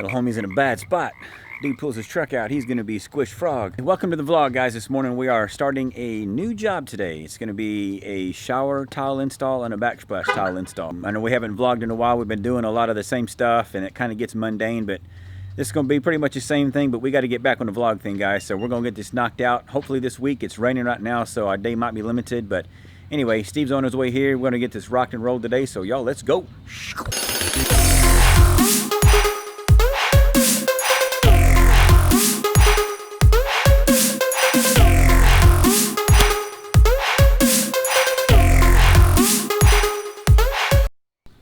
Little homie's in a bad spot. Dude pulls his truck out, he's gonna be squish frog. Welcome to the vlog, guys. This morning we are starting a new job today. It's gonna be a shower tile install and a backsplash tile install. I know we haven't vlogged in a while. We've been doing a lot of the same stuff and it kind of gets mundane, but this is gonna be pretty much the same thing, but we gotta get back on the vlog thing, guys. So we're gonna get this knocked out. Hopefully this week. It's raining right now, so our day might be limited, but anyway, Steve's on his way here. We're gonna get this rocked and rolled today, so y'all, let's go.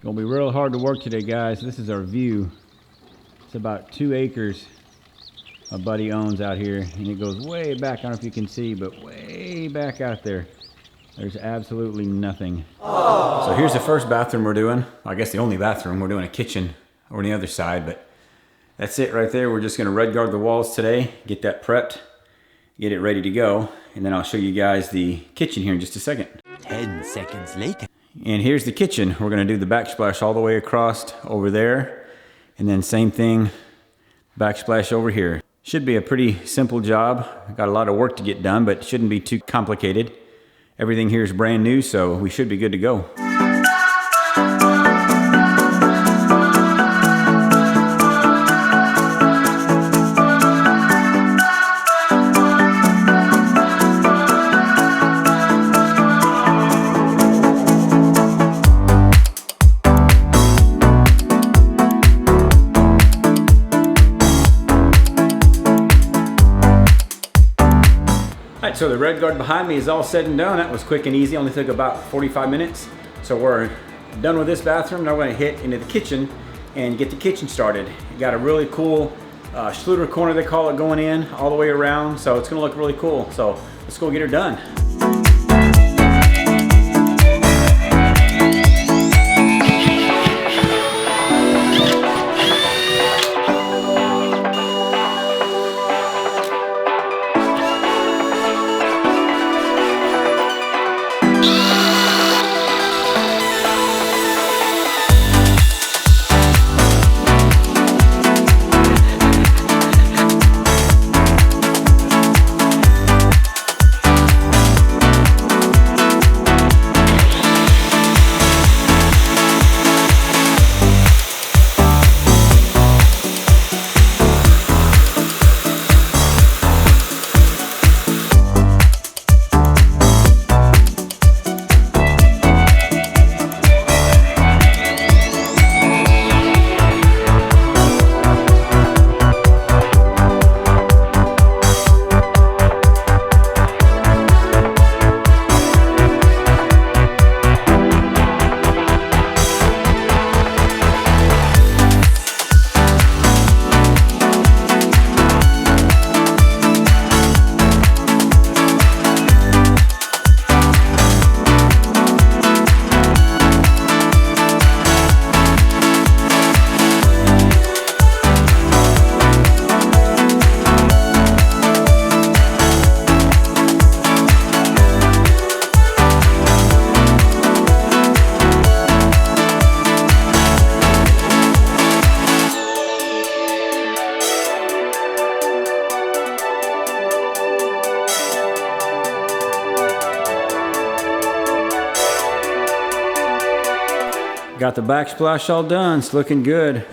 Gonna be real hard to work today, guys. This is our view. It's about 2 acres my buddy owns out here, and it goes way back. I don't know if you can see, but way back out there. There's absolutely nothing. Aww. So here's the first bathroom we're doing. I guess the only bathroom. We're doing a kitchen over on the other side, but that's it right there. We're just gonna red guard the walls today, get that prepped, get it ready to go, and then I'll show you guys the kitchen here in just a second. 10 seconds later. And here's the kitchen. We're gonna do the backsplash all the way across over there, and then same thing, backsplash over here. Should be a pretty simple job. Got a lot of work to get done, but it shouldn't be too complicated. Everything here is brand new, so we should be good to go. Alright, so the red guard behind me is all said and done. That was quick and easy, only took about 45 minutes. So we're done with this bathroom. Now we're gonna hit into the kitchen and get the kitchen started. Got a really cool Schluter corner, they call it, going in all the way around. So it's gonna look really cool. So let's go get her done. Got the backsplash all done. It's looking good.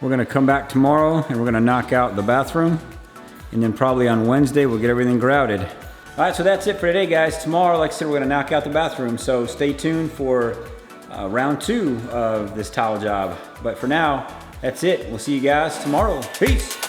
We're gonna come back tomorrow and we're gonna knock out the bathroom. And then probably on Wednesday, we'll get everything grouted. All right, so that's it for today, guys. Tomorrow, like I said, we're gonna knock out the bathroom. So stay tuned for round 2 of this tile job. But for now, that's it. We'll see you guys tomorrow. Peace.